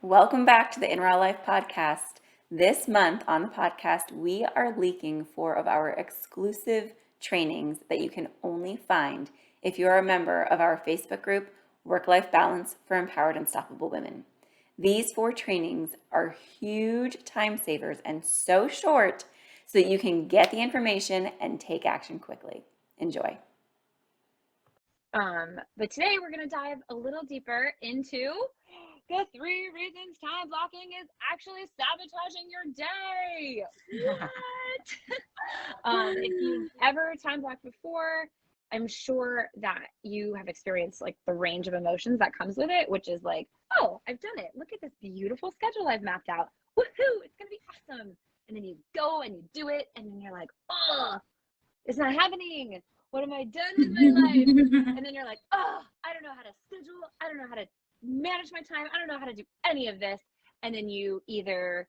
Welcome back to the In Raw Life podcast. This month on the podcast, we are leaking 4 of our exclusive trainings that you can only find if you are a member of our Facebook group, Work-Life Balance for Empowered Unstoppable Women. These 4 trainings are huge time savers and so short so that you can get the information and take action quickly. Enjoy. But today we're going to dive a little deeper into the 3 reasons time blocking is actually sabotaging your day. What? If you've ever time blocked before, I'm sure that you have experienced like the range of emotions that comes with it, which is like, oh, I've done it. Look at this beautiful schedule I've mapped out. Woohoo, it's going to be awesome. And then you go and you do it, and then you're like, oh, it's not happening. What am I done with my life? And then you're like, oh, I don't know how to schedule. I don't know how to manage my time. I don't know how to do any of this. And then you either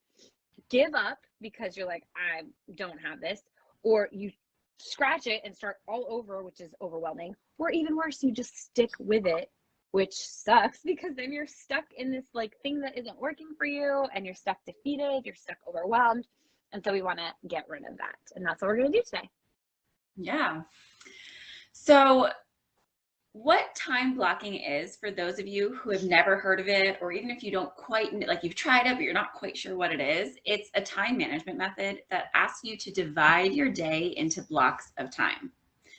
give up because you're like, I don't have this, or you scratch it and start all over, which is overwhelming, or even worse, you just stick with it, which sucks because then you're stuck in this like thing that isn't working for you, and you're stuck defeated, you're stuck overwhelmed. And so we want to get rid of that. And that's what we're going to do today. Yeah. So what time blocking is, for those of you who have never heard of it, or even if you don't quite, like you've tried it, but you're not quite sure what it is, it's a time management method that asks you to divide your day into blocks of time.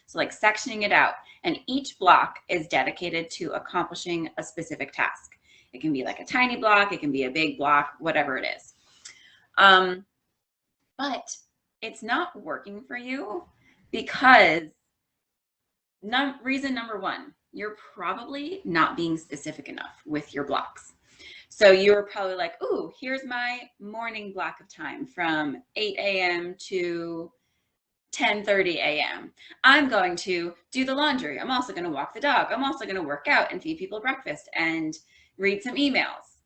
So like sectioning it out, and each block is dedicated to accomplishing a specific task. It can be like a tiny block, it can be a big block, whatever it is. But it's not working for you because reason number 1, you're probably not being specific enough with your blocks. So you're probably like, ooh, here's my morning block of time from 8 a.m. to 10:30 a.m. I'm going to do the laundry. I'm also going to walk the dog. I'm also going to work out and feed people breakfast and read some emails.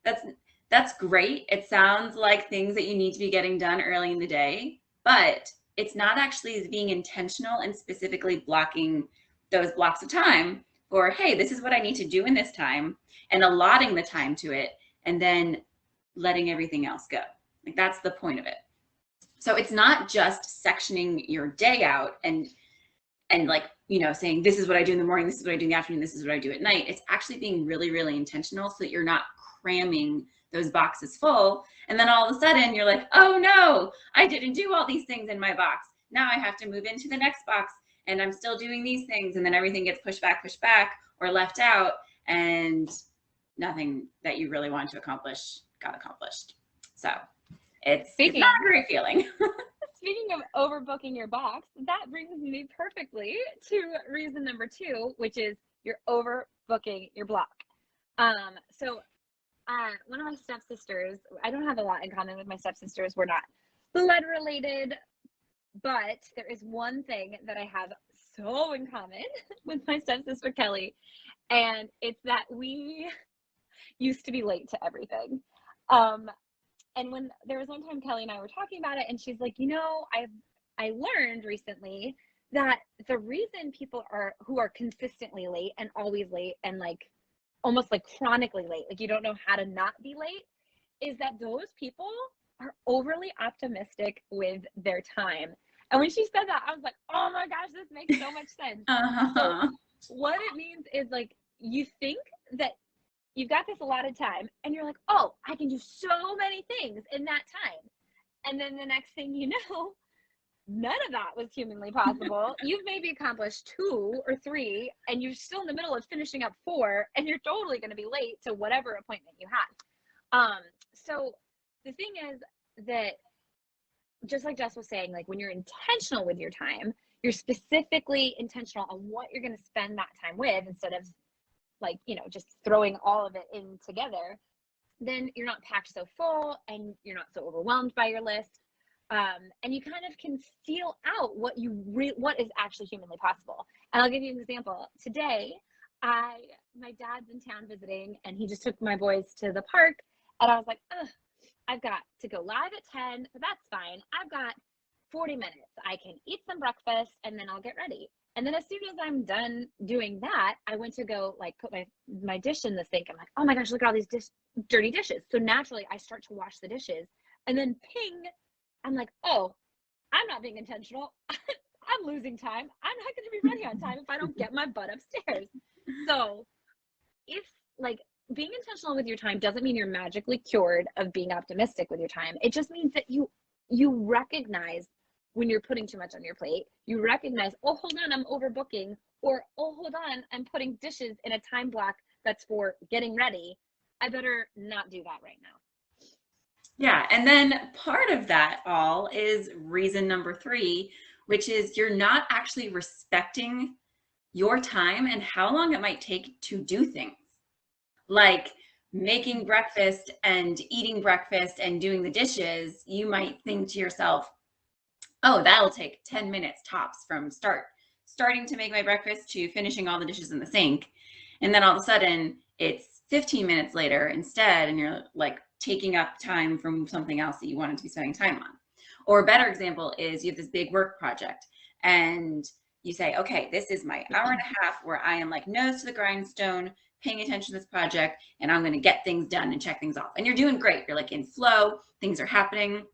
That's great. It sounds like things that you need to be getting done early in the day, but it's not actually being intentional and specifically blocking those blocks of time for, hey, this is what I need to do in this time, and allotting the time to it, and then letting everything else go. Like, that's the point of it. So it's not just sectioning your day out and like, you know, saying this is what I do in the morning, this is what I do in the afternoon, this is what I do at night. It's actually being really, really intentional so that you're not cramming those boxes full. And then all of a sudden you're like, oh no, I didn't do all these things in my box. Now I have to move into the next box and I'm still doing these things. And then everything gets pushed back, or left out, and nothing that you really wanted to accomplish got accomplished. So it's not a great feeling. Speaking of overbooking your box, that brings me perfectly to reason number 2, which is you're overbooking your block. One of my stepsisters, I don't have a lot in common with my stepsisters. We're not blood related, but there is one thing that I have so in common with my stepsister Kelly, and it's that we used to be late to everything. And when there was one time Kelly and I were talking about it, and she's like, you know, I learned recently that the reason people who are consistently late and always late and like almost like chronically late, like you don't know how to not be late, is that those people are overly optimistic with their time. And when she said that, I was like, oh my gosh, this makes so much sense. So what it means is like, you think that you've got this allotted time and you're like, oh, I can do so many things in that time. And then the next thing you know, none of that was humanly possible. You've maybe accomplished 2 or 3 and you're still in the middle of finishing up 4, and you're totally going to be late to whatever appointment you had. So the thing is that, just like Jess was saying, like when you're intentional with your time, you're specifically intentional on what you're going to spend that time with, instead of like, you know, just throwing all of it in together, then you're not packed so full and you're not so overwhelmed by your list. And you kind of can feel out what is actually humanly possible. And I'll give you an example. Today, my dad's in town visiting, and he just took my boys to the park, and I was like, ugh, I've got to go live at 10, but that's fine. I've got 40 minutes. I can eat some breakfast and then I'll get ready. And then as soon as I'm done doing that, I went to go like put my dish in the sink. I'm like, oh my gosh, look at all these dirty dishes. So naturally I start to wash the dishes, and then ping, I'm like, oh, I'm not being intentional. I'm losing time. I'm not going to be ready on time if I don't get my butt upstairs. So if like being intentional with your time doesn't mean you're magically cured of being optimistic with your time. It just means that you recognize when you're putting too much on your plate. You recognize, oh, hold on, I'm overbooking, or oh, hold on, I'm putting dishes in a time block that's for getting ready. I better not do that right now. Yeah. And then part of that all is reason number 3, which is you're not actually respecting your time and how long it might take to do things. Like making breakfast and eating breakfast and doing the dishes, you might think to yourself, oh, that'll take 10 minutes tops from starting to make my breakfast to finishing all the dishes in the sink. And then all of a sudden it's 15 minutes later instead, and you're like taking up time from something else that you wanted to be spending time on. Or a better example is you have this big work project and you say, okay, this is my hour and a half where I am like nose to the grindstone, paying attention to this project, and I'm going to get things done and check things off. And you're doing great. You're like in flow, things are happening.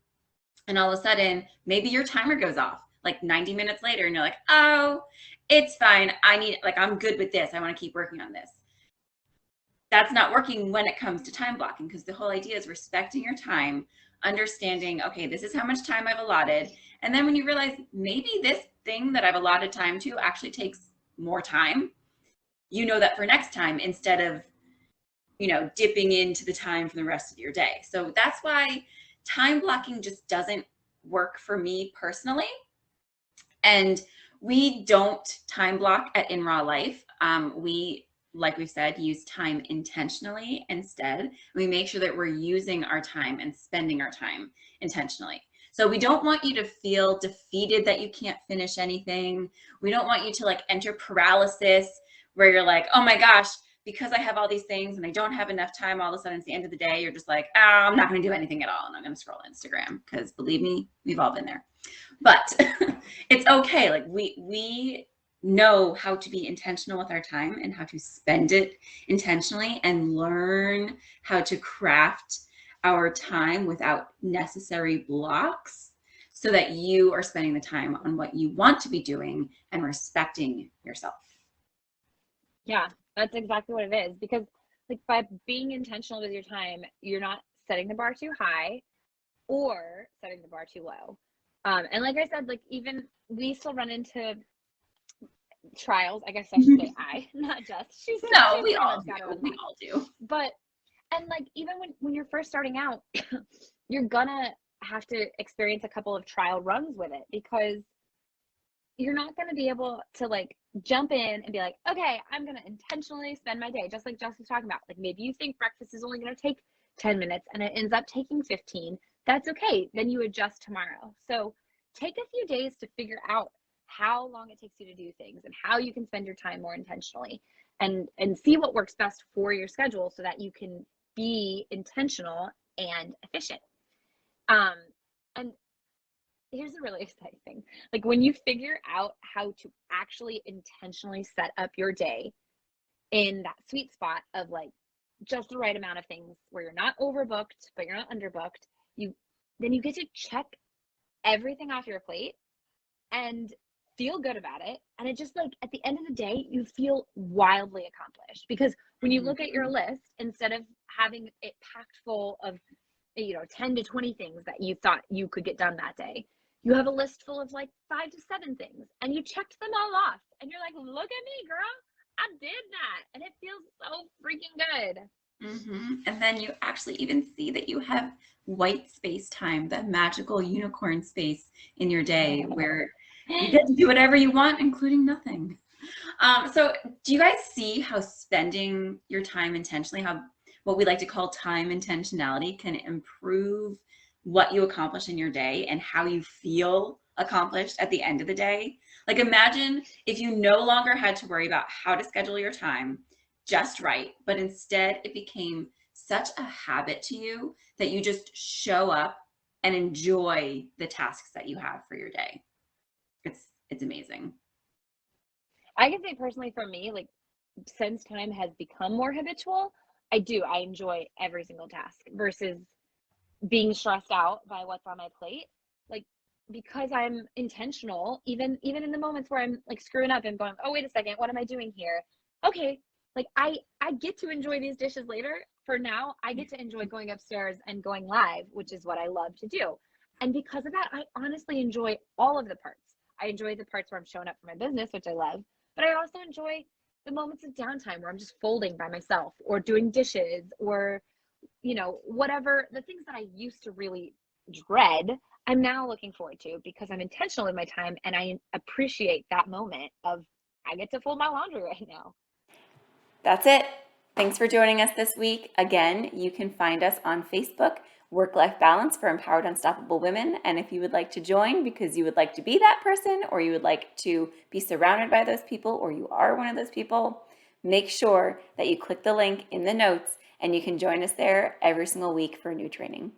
And all of a sudden, maybe your timer goes off like 90 minutes later, and you're like, oh, it's fine. I'm good with this. I want to keep working on this. That's not working when it comes to time blocking, because the whole idea is respecting your time, understanding, okay, this is how much time I've allotted. And then when you realize maybe this thing that I've allotted time to actually takes more time, you know that for next time, instead of, dipping into the time for the rest of your day. So that's why time blocking just doesn't work for me personally. And we don't time block at In Raw Life. We, like we've said, use time intentionally instead. We make sure that we're using our time and spending our time intentionally. So we don't want you to feel defeated that you can't finish anything. We don't want you to like enter paralysis where you're like, oh my gosh, because I have all these things and I don't have enough time, all of a sudden it's the end of the day, you're just like, oh, I'm not going to do anything at all. And I'm going to scroll Instagram, because believe me, we've all been there. But it's okay. Like we know how to be intentional with our time and how to spend it intentionally, and learn how to craft our time without necessary blocks, so that you are spending the time on what you want to be doing and respecting yourself. Yeah, that's exactly what it is. Because like by being intentional with your time, you're not setting the bar too high or setting the bar too low. And like I said, like even we still run into trials. I guess I should say I, not just. She's We all do. But and like even when you're first starting out, you're gonna have to experience a couple of trial runs with it, because you're not going to be able to like jump in and be like, okay, I'm going to intentionally spend my day, just like Jess was talking about. Like maybe you think breakfast is only going to take 10 minutes and it ends up taking 15. That's okay. Then you adjust tomorrow. So take a few days to figure out how long it takes you to do things and how you can spend your time more intentionally, and see what works best for your schedule so that you can be intentional and efficient. And here's a really exciting thing. Like when you figure out how to actually intentionally set up your day in that sweet spot of like just the right amount of things where you're not overbooked, but you're not underbooked, then you get to check everything off your plate and feel good about it. And it just like at the end of the day, you feel wildly accomplished, because when you look at your list, instead of having it packed full of 10 to 20 things that you thought you could get done that day, you have a list full of like 5 to 7 things, and you checked them all off, and you're like, look at me, girl, I did that. And it feels so freaking good. Mm-hmm. And then you actually even see that you have white space time, that magical unicorn space in your day where you get to do whatever you want, including nothing. So do you guys see how spending your time intentionally, how what we like to call time intentionality, can improve what you accomplish in your day and how you feel accomplished at the end of the day? Like imagine if you no longer had to worry about how to schedule your time just right, but instead it became such a habit to you that you just show up and enjoy the tasks that you have for your day. It's amazing. I can say personally for me, like since time has become more habitual, I enjoy every single task versus being stressed out by what's on my plate. Like because I'm intentional, even in the moments where I'm like screwing up and going, oh wait a second, what am I doing here? Okay, like I get to enjoy these dishes later. For now, I get to enjoy going upstairs and going live, which is what I love to do. And because of that, I honestly enjoy all of the parts. I enjoy the parts where I'm showing up for my business, which I love, but I also enjoy the moments of downtime where I'm just folding by myself or doing dishes or whatever the things that I used to really dread, I'm now looking forward to because I'm intentional with my time and I appreciate that moment of I get to fold my laundry right now. That's it. Thanks for joining us this week. Again, you can find us on Facebook, Work-Life Balance for Empowered Unstoppable Women. And if you would like to join because you would like to be that person, or you would like to be surrounded by those people, or you are one of those people, make sure that you click the link in the notes and you can join us there every single week for new training.